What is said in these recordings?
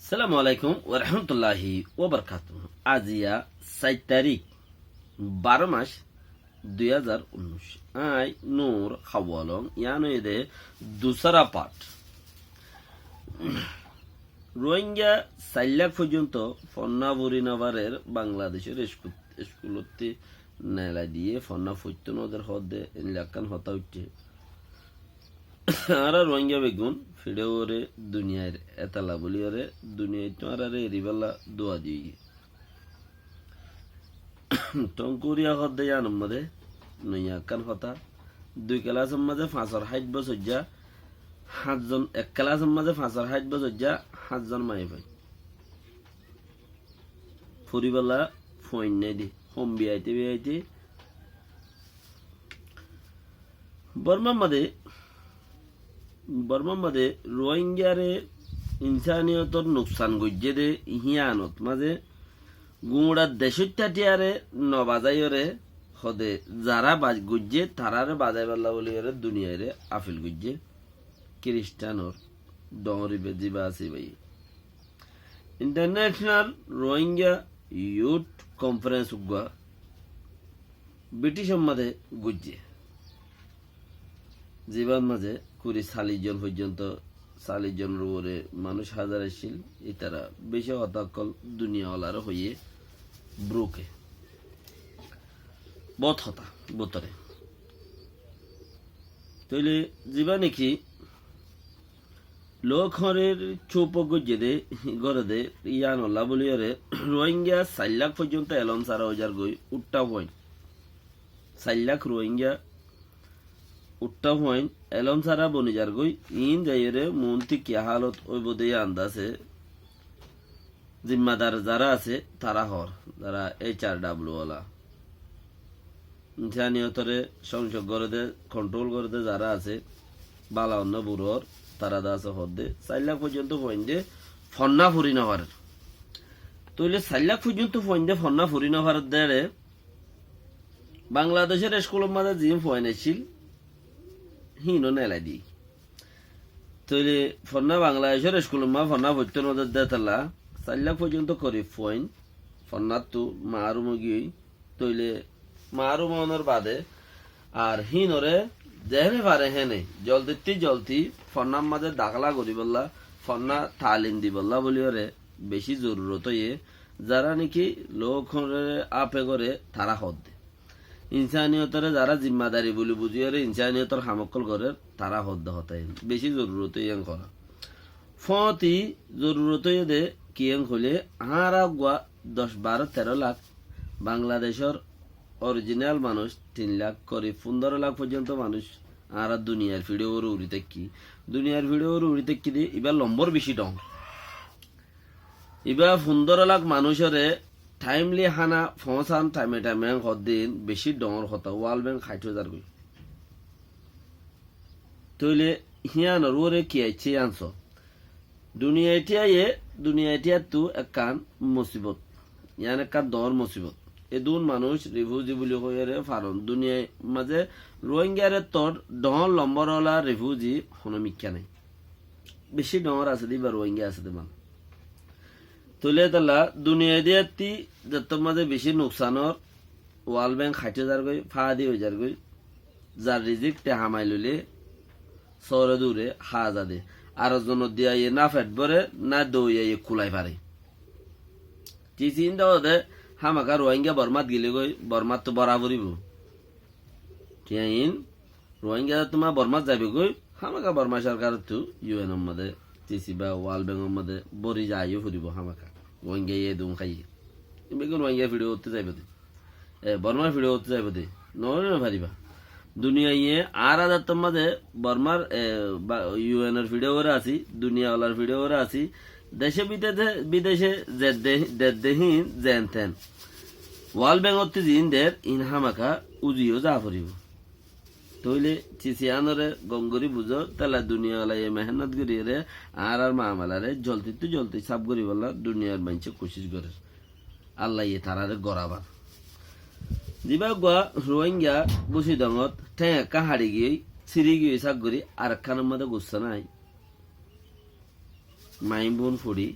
সালামু আলাইকুম ওয়া রাহমাতুল্লাহি ওয়া বারাকাতুহু। আজিয়া 7 তারিখ 12 মাস 2019 আই নূর খাওয়ালং ইয়ানো এদে দুসরা পাঠ রোহিঙ্গা 4 লাখ পর্যন্ত ফন্না বরিনাবারের বাংলাদেশের স্কুলতে নেলা দিয়ে ফন্না ফইতন ওদের হদে ইলাকান হতা উঠে আরা রোহিঙ্গা বেগুন ফিডেওরে দুনিয়ার এতালা বলিওরে দুনিয়ায় তো আরে রিবালা দোয়া দিয়ে টঙ্কুরিয়া হদে জানম মধ্যে নইয়া কান হতা 2 ক্লাসের মাঝে 560 বছর যা 7 জন 1 ক্লাসের মাঝে 560 বছর যা 7 জন মাই ভাই ফুরিবালা ফোন নাই দি হোম বিআইতে বর্মার মাঝে রোহিঙ্গারে ইনসানিয়তর নুকসান গজ্জে দে হিয়ানত মাঝে গুঁড়া দেশত্যাটিয়ারে নবাজাইরে হদে যারা বাজ গজ্জে তারারে বাজাই পাল্লা বলি দুনিয়ারে আফিল গজ্জে খ্রিস্টানর ডরিবে জিবা আছে ভাই ইন্টারন্যাশনাল রোহিঙ্গা ইউথ কনফারেন্স উগা ব্রিটিশ মাঝে গজ্জে জীবন মাঝে 40 জন পর্যন্ত 40 জনের উপরে মানুষ হাজার আসছিল ইতারা বেশি হতাকল দুনিয়াওয়ালার হইয়ে ব্রুকে বত হতা বোতরে তৈলে জীবা নাকি লোকহরের চৌপক যেদে গড়ে ইয়ানল্লা বলিয়ারে রোহিঙ্গা 4 লাখ পর্যন্ত এলন সারা হাজার গই উট্টা পয়েন্ট 4 লাখ রোহিঙ্গা উট্টা পয়েন্ট এলন সারা বনিজার গই ইন যাইরে মন্ত্রী কি হালত ওই বোধে আন্দাজে জিম্মাদার যারা আছে তারা হর যারা HRW ওয়ালা জানিয়তরে সংসদ গড়ে কন্ট্রোল করে যারা আছে বালা অন্য বুড়োর তারা দা আছে হদে 4 লাখ পর্যন্ত পয়েন্টে ফন্না ফুরি নভার তইলে 4 লাখ পর্যন্ত পয়েন্টে ফন্না ফুরি নভার দেড়ে বাংলাদেশের স্কুলের মাঝে জিম পয়েন্ট ছিল হিনো নেলা দি তইলে ফন্না বাংলাদেশের স্কুলের মা ফন্না ভর্তি নদের দেতালা 4 লাখ পর্যন্ত করে পয়েন্ট ফন্না তো মারু মগি তইলে মারু মনের বাদে আর হিনরে যেহেনে পারে হেনে জলদি ফন্নার মাঝে দাখলা করি বললা ফন্না তালিম দি বললা বলিওরে বেশি জরুরত ইয়ে যারা নাকি লোক আপে করে তারা হদ দে ইনসানিয়তরে যারা জিম্মাদারি বলে বুঝিয়ে ইনসানিয়তর হামকল করে তারা হদ্দে হতাই বেশি জরুরত ইয়াং করা ফতি জরুরত দে কিয়াং হলে হারা গুয়া 10-12-13 লাখ বাংলাদেশের অরিজিনাল মানুষ 3 লাখ করে 15 লাখ পর্যন্ত মানুষ আর দুনিয়ার ভিডিওর উড়িতে কি দিয়ে এবার লম্বর বেশি ডং এবার 15 লাখ মানুষের টাইমলি হানা ফসান টাইমে হদিন বেশি ডর হতা ওয়াল ব্যাংক 60,000 গই তইলে হিয়ানর ওরে কি আইছে আনছ দুনিয়াটিয়া তু একান মুসিবত ইয়ান একান দর মুসিবত এদুন মানুষ রিফিউজি বলি কইরে ফারন দুনিয়ায় মাঝে রোহিঙ্গারে তোর ডর লম্বরওয়ালা রিফিউজি কোনো মিক্কা নাই বেশি ডর আছে দিবা রোহিঙ্গা আছে দেমান তুলে তালা দুনিয়া দিয়ে যত মাঝে বেশি নুকসানর ওয়াল ব্যাংক 60,000 গই ফাদি 1,000 গই যার রিজিক তে হামাই লইলে সরে দূরে হাজা দে আর জন দিয়া না ফেট ভরে না দইয়া কুলাই পারে চিন্তা দে হামাকা রোহিঙ্গা বর্মাত গিলে গই বর্মাত তো বরাবরিব টিয়াইন রোহিঙ্গা তোমার বর্মাত যাবে গই হামাকা বর্মা সরকার তো UN মধ্যে টিসি বা ওয়াল ব্যাংকের মধ্যে বরি যাইও ফুরিব হামাকা রোহিঙ্গা দুম খাই বেগুন রোহিঙ্গা ভিডিও করতে যাইব দে বর্মার ভিডিও করতে যাইব দে নয় ভারিবা দুনিয়া আর আদার তোমাদের বর্মার UN এর ভিডিও করে আছি দুনিয়াওয়ালার ভিডিও করে আছি দেশে বিদেশে দেহীন জেন তেন ওয়াল ব্যাংকতে জিনদের ইন হামাকা উজিও যা ফুরিব তইলে চিসিয়ানরে গঙ্গরি বুঝো তালা দুনিয়াওয়ালা মেহনত করিয়ে আর মামালারে জলতি সাপ করি বললা দুনিয়ার মানুষে কোশিশ করে আল্লাহ তারারে গড়াবার দিবা গুয়া রোহিঙ্গা বসি দঙত ঠেকা হাড়ি গিয়ে ছিড়ি গিয়ে সাক করি আর খানের মধ্যে গুচ্ছা নাই মাইম বোন ফুড়ি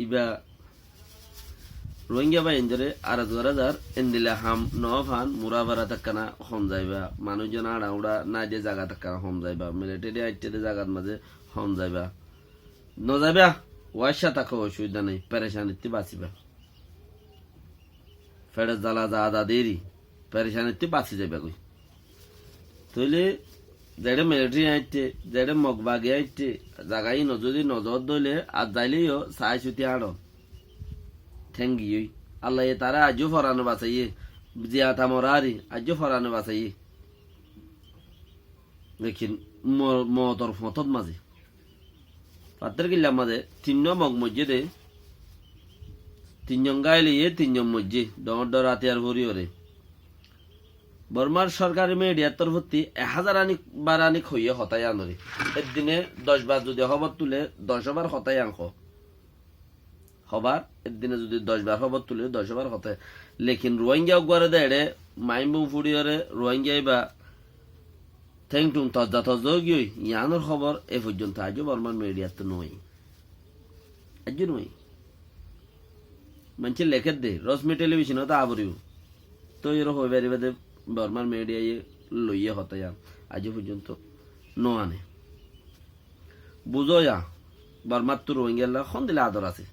ইবা রোহিঙ্গা বা ইন্দরে আর হাজার এন্দিলা হাম নফান মুরাবারা তাকানা হম যাইবা মানুষজন আড়া উড়া না যে জায়গা তাকানা হম যাইবা মিলিটারি আইটে জায়গার মাঝে হম যাইবা ন যাইবা ওয়াইসা তাকে অসুবিধা নেই পেরেশানিতে বাঁচিবা ফেরত জ্বালা যা আদা দেরি পেরেশানিতে বাঁচি যাইবা কই তইলে যেটা মিলিটারি আইটে যেটা মগবাগে আইটে জায়গায় যদি নজর দইলে আর যাইলেও চাই ছুটি আড় ঠেঙ্গিই আল্লাহ তারা আজও ফরানো বাঁচাইয়ে জিয়া তামরারি আজও ফরানো বাঁচাইয়ে দেখিন মতর ফতত মাঝে পাত্রের কিল্লার মাঝে তিন মগ মসজিদে তিনজন গাইলিয়ে তিনজন মসজিদ ডর রাতে আর ভরি ওরে বর্মার সরকারি মিডিয়ার তরফতি 1000 বার আনিক হইয়ে হতাই আনরে একদিনে 10 বার যদি খবর তুলে 10 বার হতাই আনখ হবার একদিনে যদি 10 বার খবর তুলে 10 বার হতাই লেকিন রোহিঙ্গা গড়ে দেড়ে মাইমবুম ফুড়িয়রে রোহিঙ্গাই বা থ্যাংটুম তজ্জা তজ্জা গিয়ে ইয়ানোর খবর এ পর্যন্ত আজও বর্মার মিডিয়ার তো নই আজও নই মানুষের লেখের দে রশ্মি টেলিভিশনও তো আবরিও তো এরকম হয়ে বেড়ে বর্মার মিডিয়ায় লইয়ে হতাই আজও পর্যন্ত ন আনে বুঝো ইয়া বর্মার তো রোহিঙ্গা খন দিলে আদর আছে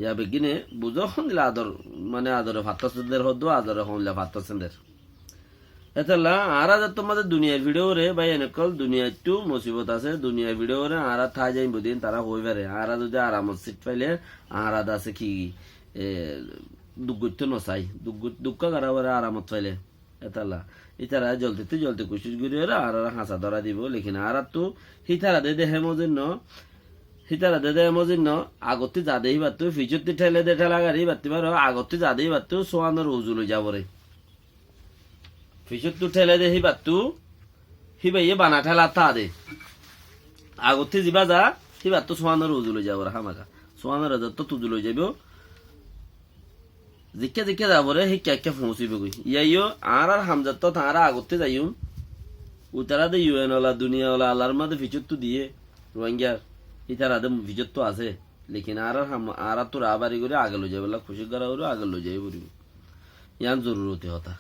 ইয়া বেগিনে বুঝো খন দিলে আদর মানে আদরে ফাত্তাসেন্দের হদ্দ আদরে হনলে ফাত্তাসেন্দের এতলা আর তোমাদের দুনিয়ার ভিডিও রে ভাই এনেকল দুনিয়া একটু মুসিবত আছে দুনিয়ার ভিডিও রে আর থা যাই বুদিন তারা হই পারে আর যদি আরামত সিট পাইলে আর আছে কি দুঃখ নচাই দুঃখ কারাবারে আরামত পাইলে এতলা ইতারা জলতে কুচিস গুড়ি আর হাঁচা ধরা দিব লেকিন আর তো হিতারা দে দেহে মজিন্ন হিতারা দে দেহে মজিন্ন আগতে যা দেই বাত্তু ফিচুতি ঠেলে দে ঠেলা গাড়ি বাত্তি পারো আগতে যা দেই বাত্তু সোয়ানোর উজুল যাবরে ফিচুত ঠেলে দে হি বাত্তু হিবাইয়ে বানা ঠেলা তা দে আগতে যা যা হি বাত্তু সোয়ানোর উজুল যাবরে হামাকা সোয়ানোর তো তুজুল যাইব জিকে যাবরে হিকা পৌঁছিব গই ইয়াইও আর হামজাত তো তারা আগতে যাইও উতারা দে ইউএন ওলা দুনিয়া ওলা আল্লাহর মাঝে ফিচুত দিয়ে রোহিঙ্গা ইতারা দে ফিচুত তো আছে লেকিন আর তো রাবারি করে আগে লই যাবে খুশি করা হলো আগে লই যাই বলিব ইয়ান জরুরতে হতা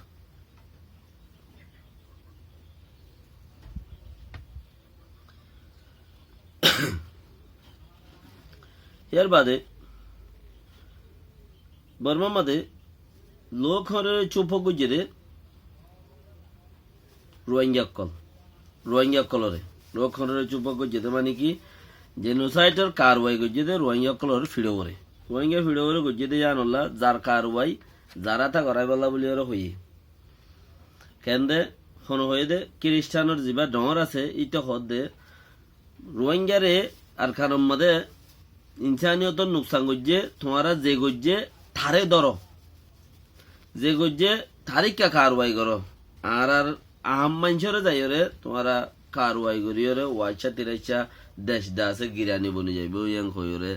এর বাদে বর্মা মাদে লোক হরে চুপ গুজে রোহিঙ্গা কলরে লোক হরে চুপ গুজে মানে কি জেনোসাইডের কারওয়াই গুজে রোহিঙ্গা কলর ফিড়ে করে রোহিঙ্গা ফিড়ে করে গুজে জানলা যার কারওয়াই যারা তা করাই বলা বলি ওরা হইয়ে কেন্দ্রে হন হয়ে দে খ্রিস্টানোর যা ডর আছে ইটা হদ দে রোহিঙ্গারে আর খানম মাদে ইনসানিয়ত নুকসান গজ্জে তোমারা যে গজ্জে থারে ধর যে গজ্জে থারিকা কারওয়াই করো আর আহাম মানুষরে যাই রে তোমারা কারওয়াই করি রে ওয়াইচা তিরাইচা দেশ দা আছে গিরানি বনি যাইব ইয়াং হই রে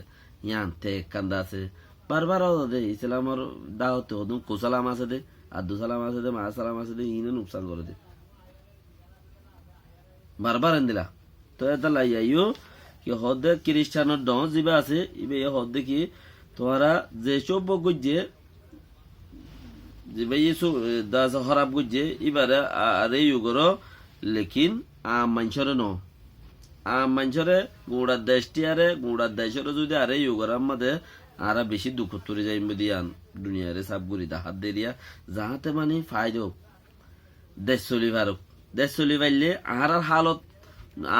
ইয়ান তে কান্দা আছে বারবার দে ইসলামর দাওতে হদুম কুসালাম আছে দে আদু সালাম আছে দে মা সালাম আছে দে ইনে নুকসান করে দে বারবার এন্দিলা তো এটা লাইয়াইও কি হদে খ্রিস্টানোর ডন জিবা আছে ইবে হদে কি তোমারা যে সব গুজে যে ভাই দাস খারাপ গুজে এবারে আরে ইউগর লেকিন মানুষরে ন মানুষরে গুড়ার দেশটি আরে গুড়ার দেশের যদি আরে ইউগর আমাদের আর বেশি দুঃখ তুলে যাই দিয়ান দুনিয়ারে সাপ গুড়ি হাত দিয়া যাহাতে মানে ফায়দ দেশ চলি পারুক দেশ চলি পাইলে আর হালত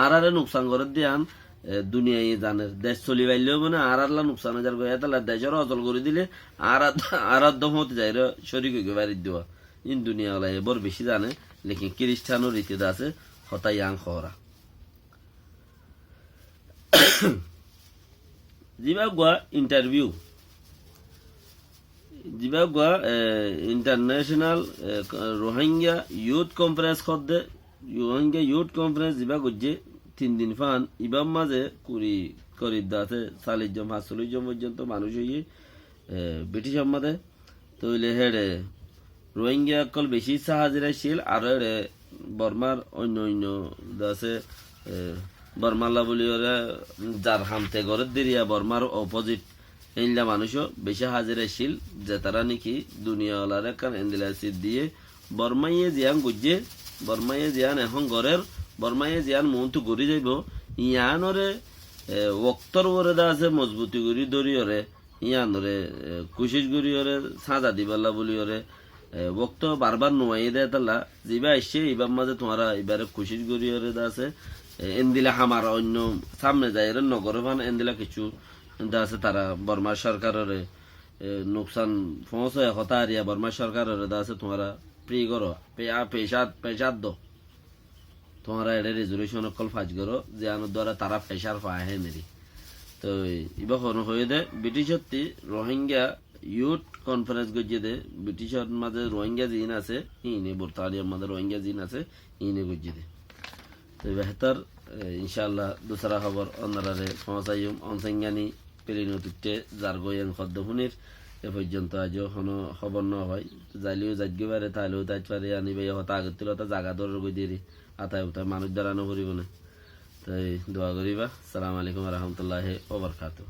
আর নুকসান করে দিয়ান দুনিয়ায় জানে দেশ চলি পাইলেও মানে আর নুকসান হয়ে যাবে দেশের অচল করে দিলে আর দম হতে যাই শরীর বাড়ি দেওয়া ইন দুনিয়া ওলাই বড় বেশি জানে লেকিন খ্রিস্টানো রীতিতে আছে হতাই আং খরা যিবা গোয়া ইন্টারভিউ যিবা গোয়া ইন্টারন্যাশনাল রোহিঙ্গা ইউথ কনফারেন্স খদ্দে রোহিঙ্গা ইউথ কনফারেন্স যিবা গজ্জে 3 দিন ফান ইবাম মাঝে করি দাতে 40 জন 45 জন পর্যন্ত মানুষ হইয়ে ব্রিটিশ আমাদের তৈলে হেডে রোহিঙ্গা কল বেশি সাহায্য ছিল আর হেডে বর্মার অন্য দাসে বর্মালা বলি ওরা যার হামতে ঘরের দিরিয়া বর্মার অপোজিট এইলা মানুষও বেশি হাজিরা ছিল যে তারা নাকি দুনিয়াওয়ালার কান এন্দিলা সিট দিয়ে বর্মাইয়ে জিয়ান গুজে বর্মাইয়ে জিয়ান এখন ঘরের বর্মাইয়ে জিয়ান মনটো ঘুরি যাইব ইয়ানরে ওক্তর ওরে দা আছে মজবুতি গুড়ি দড়ি ওরে ইয়ানরে কুশিস গুড়ি ওরে সাজা দিবাল্লা বলি ওরে ওক্ত বারবার নোয়াই দেয় তাল্লা যিবা আসছে এবার মাঝে তোমারা এবারে কুশিস গুড়ি ওরে দা আছে এন্দিলা হামার অন্য সামনে যায় নগর ফান এন্দিলা কিছু দা আছে তারা বর্মা সরকারের নোকসান পৌঁছে হতা হারিয়া বর্মা সরকারের দা আছে তোমরা প্রি করো পেশাদ দো তোমরা এটা রেজুলেশন অকল ফাজ করো যে আনোর দ্বারা তারা পেশার পায় হে মেরি তো ইবা হয়ে দে ব্রিটিশত রোহিঙ্গা ইউথ কনফারেন্স গজিয়ে দে ব্রিটিশর মাঝে রোহিঙ্গা জিন আছে ইনে বর্তালিয়ার মাঝে রোহিঙ্গা জিন আছে ইনে গজিয়ে দে তো বেহতর ইনশাআল্লাহ দুসরা খবর অন্নারে পৌঁছাইম অনসেঙ্গানি পেলিনতুতে জারগোয়েন খদ্দফুনির এ পর্যন্ত আজও কোনো খবর ন হয় যাইলেও যাইগে পারে তাইলেও তাই পারে আনিবে হতা আগের হতা জাগা দর গই দিয়ে আতায় উতায় মানুষ দাঁড়ানো করিব না তাই দোয়া করিবা। সালাম আলাইকুম রহমতুল্লাহ ওবরকাতুহ।